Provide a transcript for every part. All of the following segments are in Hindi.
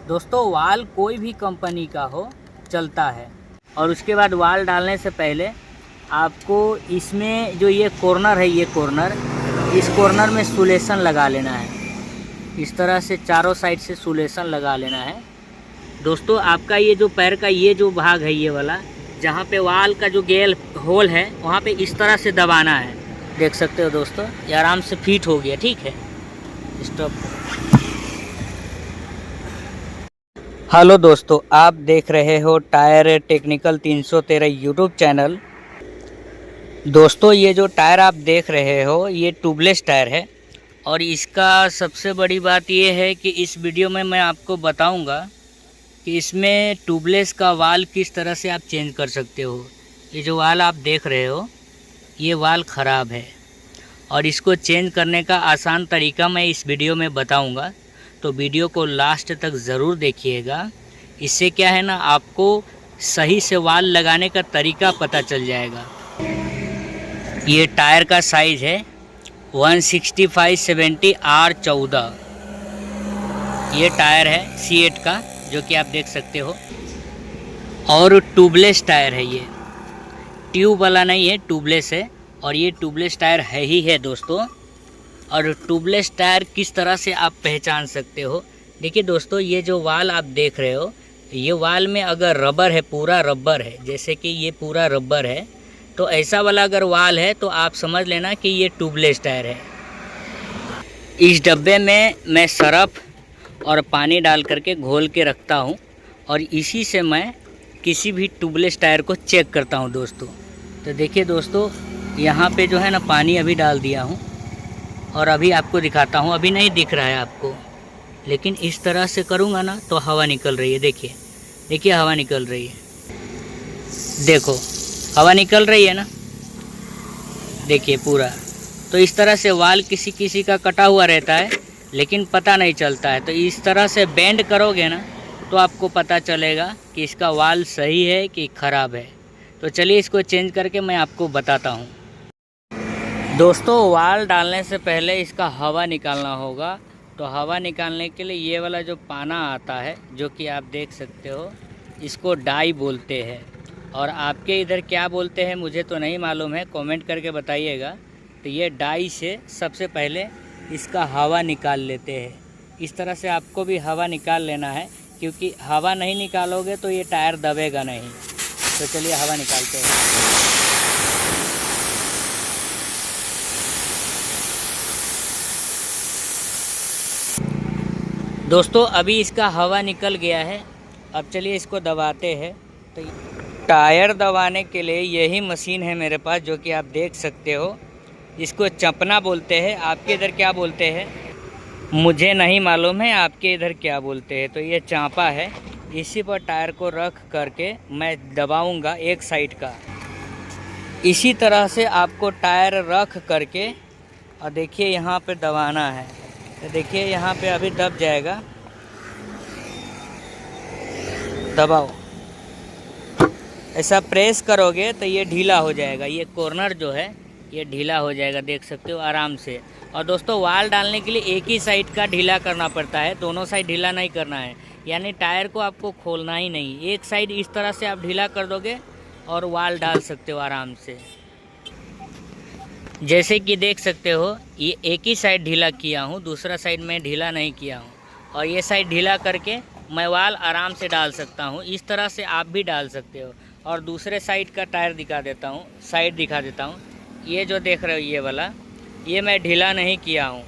दोस्तों वाल कोई भी कंपनी का हो चलता है। और उसके बाद वाल डालने से पहले आपको इसमें जो ये कॉर्नर है, ये कॉर्नर, इस कॉर्नर में सुलेशन लगा लेना है। इस तरह से चारों साइड से सुलेशन लगा लेना है। दोस्तों आपका ये जो पैर का ये जो भाग है, ये वाला जहाँ पे वाल का जो गेल होल है वहाँ पे इस तरह से दबाना है। देख सकते हो दोस्तों, ये आराम से फिट हो गया। ठीक है, स्टॉप। हेलो दोस्तों, आप देख रहे हो टायर टेक्निकल 313 यूट्यूब चैनल। दोस्तों ये जो टायर आप देख रहे हो ये ट्यूबलेस टायर है। और इसका सबसे बड़ी बात ये है कि इस वीडियो में मैं आपको बताऊंगा कि इसमें ट्यूबलेस का वाल किस तरह से आप चेंज कर सकते हो। ये जो वाल आप देख रहे हो ये वाल ख़राब है और इसको चेंज करने का आसान तरीका मैं इस वीडियो में बताऊंगा। तो वीडियो को लास्ट तक ज़रूर देखिएगा। इससे क्या है ना, आपको सही से वाल लगाने का तरीका पता चल जाएगा। ये टायर का साइज़ है 165/70 R14। ये टायर है C8 का, जो कि आप देख सकते हो। और ट्यूबलेस टायर है, ये ट्यूब वाला नहीं है, ट्यूबलेस है। और ये ट्यूबलेस टायर है ही है दोस्तों। और ट्यूबलेस टायर किस तरह से आप पहचान सकते हो, देखिए दोस्तों, ये जो वाल आप देख रहे हो, ये वाल में अगर रबर है, पूरा रबर है, जैसे कि ये पूरा रबर है, तो ऐसा वाला अगर वाल है तो आप समझ लेना कि ये ट्यूबलेस टायर है। इस डब्बे में मैं सरफ और पानी डाल करके घोल के रखता हूँ और इसी से मैं किसी भी ट्यूबलेस टायर को चेक करता हूँ दोस्तों। तो देखिए दोस्तों, यहाँ पे जो है ना पानी अभी डाल दिया हूँ और अभी आपको दिखाता हूँ। अभी नहीं दिख रहा है आपको, लेकिन इस तरह से करूँगा ना तो हवा निकल रही है। देखिए देखिए, हवा निकल रही है, देखो हवा निकल रही है ना, देखिए पूरा। तो इस तरह से वाल किसी किसी का कटा हुआ रहता है लेकिन पता नहीं चलता है। तो इस तरह से बेंड करोगे ना तो आपको पता चलेगा कि इसका वाल सही है कि ख़राब है। तो चलिए इसको चेंज करके मैं आपको बताता हूँ। दोस्तों वाल डालने से पहले इसका हवा निकालना होगा। तो हवा निकालने के लिए ये वाला जो पाना आता है, जो कि आप देख सकते हो, इसको डाई बोलते हैं। और आपके इधर क्या बोलते हैं मुझे तो नहीं मालूम है, कमेंट करके बताइएगा। तो ये डाई से सबसे पहले इसका हवा निकाल लेते हैं। इस तरह से आपको भी हवा निकाल लेना है, क्योंकि हवा नहीं निकालोगे तो ये टायर दबेगा नहीं। तो चलिए हवा निकालते हैं। दोस्तों अभी इसका हवा निकल गया है। अब चलिए इसको दबाते हैं। तो टायर दबाने के लिए यही मशीन है मेरे पास, जो कि आप देख सकते हो। इसको चपना बोलते हैं। आपके इधर क्या बोलते हैं मुझे नहीं मालूम है, आपके इधर क्या बोलते हैं। तो ये चांपा है, इसी पर टायर को रख करके मैं दबाऊंगा एक साइड का। इसी तरह से आपको टायर रख करके, और देखिए यहाँ पे दबाना है। तो देखिए यहाँ पे अभी दब जाएगा, दबाओ। ऐसा प्रेस करोगे तो ये ढीला हो जाएगा। ये कॉर्नर जो है ये ढीला हो जाएगा, देख सकते हो आराम से। और दोस्तों वाल डालने के लिए एक ही साइड का ढीला करना पड़ता है, दोनों साइड ढीला नहीं करना है। यानी टायर को आपको खोलना ही नहीं, एक साइड इस तरह से आप ढीला कर दोगे और वाल डाल सकते हो आराम से। जैसे कि देख सकते हो ये एक ही साइड ढीला किया हूँ, दूसरा साइड में ढीला नहीं किया हूँ। और ये साइड ढीला करके मैं वाल आराम से डाल सकता हूँ। इस तरह से आप भी डाल सकते हो। और दूसरे साइड का टायर दिखा देता हूँ, साइड दिखा देता हूँ। ये जो देख रहे हो ये वाला, ये मैं ढीला नहीं किया हूँ,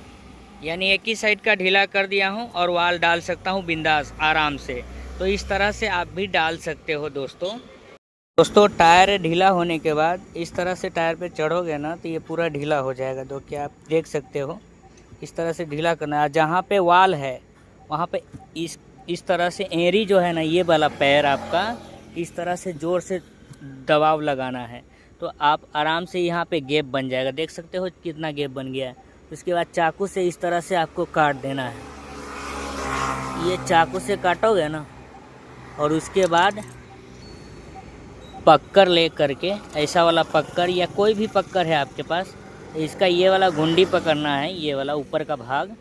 यानी एक ही साइड का ढीला कर दिया हूँ और वाल डाल सकता हूँ बिंदास आराम से। तो इस तरह से आप भी डाल सकते हो दोस्तों टायर ढीला होने के बाद इस तरह से टायर पे चढ़ोगे ना तो ये पूरा ढीला हो जाएगा। जो कि आप देख सकते हो, इस तरह से ढीला करना है। जहाँ पे वाल है वहाँ पे इस तरह से एड़ी जो है ना, ये वाला पैर आपका इस तरह से ज़ोर से दबाव लगाना है। तो आप आराम से यहाँ पे गैप बन जाएगा, देख सकते हो कितना गैप बन गया है। उसके बाद चाकू से इस तरह से आपको काट देना है। ये चाकू से काटोगे ना, और उसके बाद पक्कर ले करके, ऐसा वाला पक्कर या कोई भी पक्कर है आपके पास, इसका ये वाला घुंडी पकड़ना है, ये वाला ऊपर का भाग।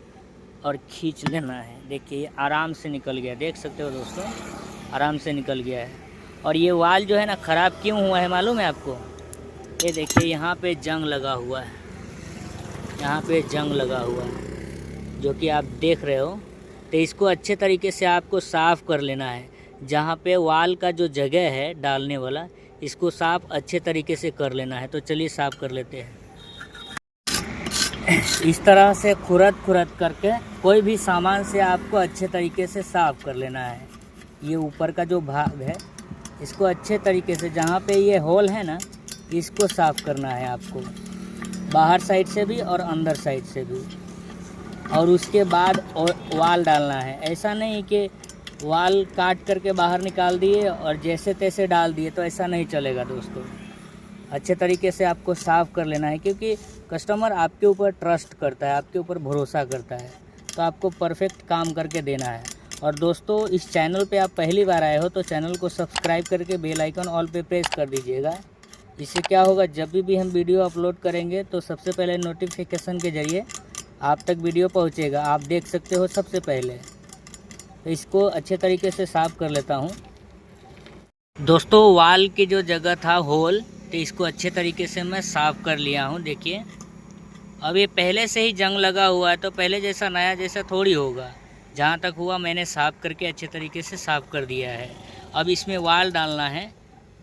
और खींच लेना है। देखिए आराम से निकल गया, देख सकते हो दोस्तों, आराम से निकल गया है। और ये वाल जो है ना ख़राब क्यों हुआ है मालूम है आपको? ये देखिए यहाँ पे जंग लगा हुआ है, यहाँ पे जंग लगा हुआ है जो कि आप देख रहे हो। तो इसको अच्छे तरीके से आपको साफ़ कर लेना है। जहाँ पे वाल का जो जगह है डालने वाला, इसको साफ़ अच्छे तरीके से कर लेना है। तो चलिए साफ़ कर लेते हैं। इस तरह से खुरद करके कोई भी सामान से आपको अच्छे तरीके से साफ़ कर लेना है। ये ऊपर का जो भाग है इसको अच्छे तरीके से, जहाँ पे ये होल है ना, इसको साफ़ करना है आपको, बाहर साइड से भी और अंदर साइड से भी। और उसके बाद वाल डालना है। ऐसा नहीं कि वाल काट करके बाहर निकाल दिए और जैसे तैसे डाल दिए, तो ऐसा नहीं चलेगा दोस्तों। अच्छे तरीके से आपको साफ़ कर लेना है, क्योंकि कस्टमर आपके ऊपर ट्रस्ट करता है, आपके ऊपर भरोसा करता है, तो आपको परफेक्ट काम करके देना है। और दोस्तों इस चैनल पे आप पहली बार आए हो तो चैनल को सब्सक्राइब करके बेल आइकन ऑल पे प्रेस कर दीजिएगा। इससे क्या होगा, जब भी हम वीडियो अपलोड करेंगे तो सबसे पहले नोटिफिकेशन के ज़रिए आप तक वीडियो पहुंचेगा, आप देख सकते हो सबसे पहले। तो इसको अच्छे तरीके से साफ़ कर लेता हूं दोस्तों। वाल की जो जगह था होल, तो इसको अच्छे तरीके से मैं साफ़ कर लिया हूं। देखिए अब ये पहले से ही जंग लगा हुआ है, तो पहले जैसा नया जैसा थोड़ी होगा। जहाँ तक हुआ मैंने साफ़ करके अच्छे तरीके से साफ़ कर दिया है। अब इसमें वाल डालना है,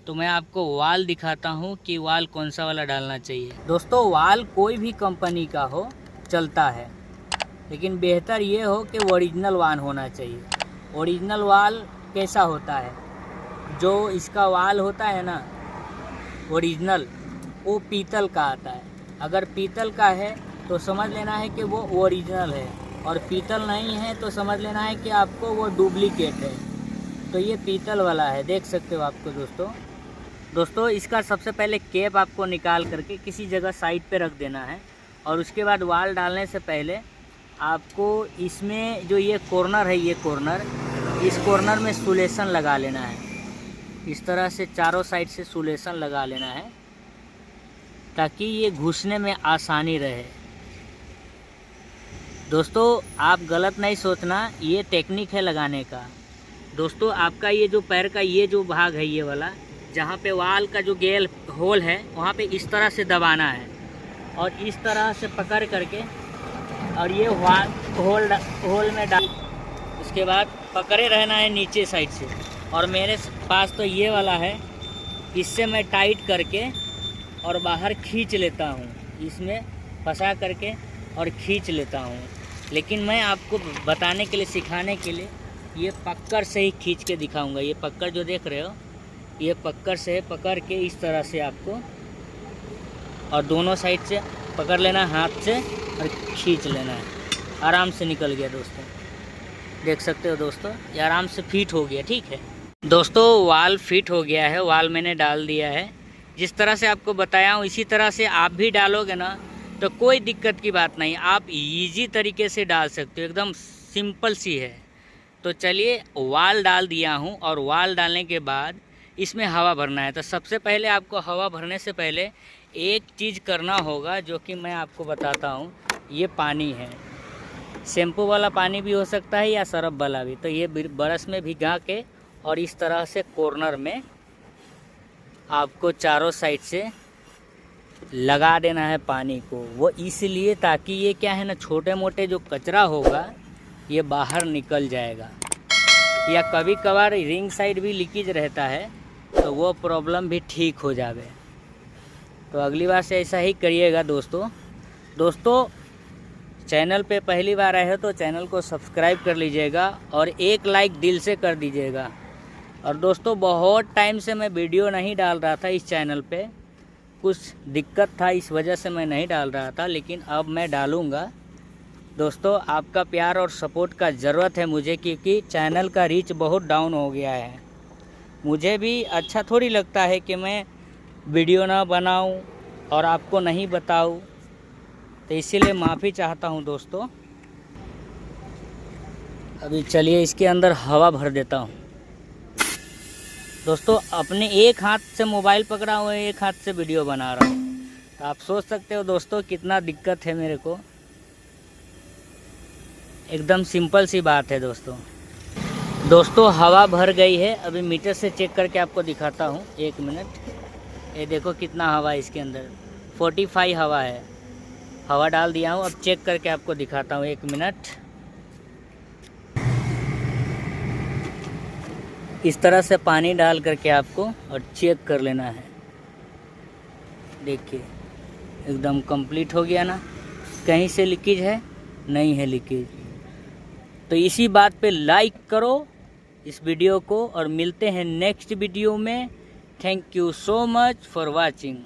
तो मैं आपको वाल दिखाता हूँ कि वाल कौन सा वाला डालना चाहिए। दोस्तों वाल कोई भी कंपनी का हो चलता है, लेकिन बेहतर ये हो कि ओरिजिनल वाल होना चाहिए। ओरिजिनल वाल कैसा होता है, जो इसका वाल होता है ना ओरिजिनल, वो पीतल का आता है। अगर पीतल का है तो समझ लेना है कि वो ओरिजिनल है, और पीतल नहीं है तो समझ लेना है कि आपको वो डुप्लीकेट है। तो ये पीतल वाला है, देख सकते हो आपको दोस्तों इसका सबसे पहले कैप आपको निकाल करके किसी जगह साइड पे रख देना है। और उसके बाद वाल डालने से पहले आपको इसमें जो ये कॉर्नर है, ये कॉर्नर, इस कॉर्नर में सुलेशन लगा लेना है। इस तरह से चारों साइड से सुलेशन लगा लेना है, ताकि ये घुसने में आसानी रहे। दोस्तों आप गलत नहीं सोचना, ये टेक्निक है लगाने का। दोस्तों आपका ये जो पैर का ये जो भाग है, ये वाला जहाँ पे वाल का जो गेल होल है, वहाँ पे इस तरह से दबाना है और इस तरह से पकड़ करके, और ये होल में डाल, उसके बाद पकड़े रहना है नीचे साइड से। और मेरे पास तो ये वाला है, इससे मैं टाइट करके और बाहर खींच लेता हूँ, इसमें फंसा करके और खींच लेता हूँ। लेकिन मैं आपको बताने के लिए, सिखाने के लिए ये पकड़ से ही खींच के दिखाऊंगा। ये पकड़ जो देख रहे हो, ये पकड़ से पकड़ के इस तरह से आपको, और दोनों साइड से पकड़ लेना हाथ से और खींच लेना है। आराम से निकल गया दोस्तों, देख सकते हो दोस्तों, ये आराम से फिट हो गया। ठीक है दोस्तों, वाल फिट हो गया है, वाल मैंने डाल दिया है। जिस तरह से आपको बताया हूँ इसी तरह से आप भी डालोगे ना, तो कोई दिक्कत की बात नहीं, आप इजी तरीके से डाल सकते हो, एकदम सिंपल सी है। तो चलिए वाल डाल दिया हूँ, और वाल डालने के बाद इसमें हवा भरना है। तो सबसे पहले आपको हवा भरने से पहले एक चीज़ करना होगा, जो कि मैं आपको बताता हूँ। ये पानी है, शैम्पू वाला पानी भी हो सकता है या सरफ वाला भी। तो ये ब्रश में भिगा के और इस तरह से कॉर्नर में आपको चारों साइड से लगा देना है पानी को। वो इसलिए ताकि ये क्या है ना, छोटे मोटे जो कचरा होगा ये बाहर निकल जाएगा, या कभी कभार रिंग साइड भी लीकेज रहता है, तो वो प्रॉब्लम भी ठीक हो जावे। तो अगली बार से ऐसा ही करिएगा दोस्तों चैनल पे पहली बार आए हो तो चैनल को सब्सक्राइब कर लीजिएगा और एक लाइक दिल से कर दीजिएगा। और दोस्तों बहुत टाइम से मैं वीडियो नहीं डाल रहा था इस चैनल पे, कुछ दिक्कत था, इस वजह से मैं नहीं डाल रहा था, लेकिन अब मैं डालूँगा। दोस्तों आपका प्यार और सपोर्ट का ज़रूरत है मुझे, क्योंकि चैनल का रीच बहुत डाउन हो गया है। मुझे भी अच्छा थोड़ी लगता है कि मैं वीडियो ना बनाऊं और आपको नहीं बताऊं, तो इसीलिए माफ़ी चाहता हूं दोस्तों। अभी चलिए इसके अंदर हवा भर देता हूं। दोस्तों अपने एक हाथ से मोबाइल पकड़ा हुआ है, एक हाथ से वीडियो बना रहा हूं, तो आप सोच सकते हो दोस्तों कितना दिक्कत है मेरे को। एकदम सिंपल सी बात है दोस्तों हवा भर गई है। अभी मीटर से चेक करके आपको दिखाता हूँ, 1 मिनट। ये देखो कितना हवा है इसके अंदर, 45 हवा है। हवा डाल दिया हूँ, अब चेक करके आपको दिखाता हूँ, 1 मिनट। इस तरह से पानी डाल करके आपको और चेक कर लेना है। देखिए एकदम कंप्लीट हो गया ना, कहीं से लीकेज है नहीं है लीकेज। तो इसी बात पे लाइक करो इस वीडियो को और मिलते हैं नेक्स्ट वीडियो में। Thank you so much for watching.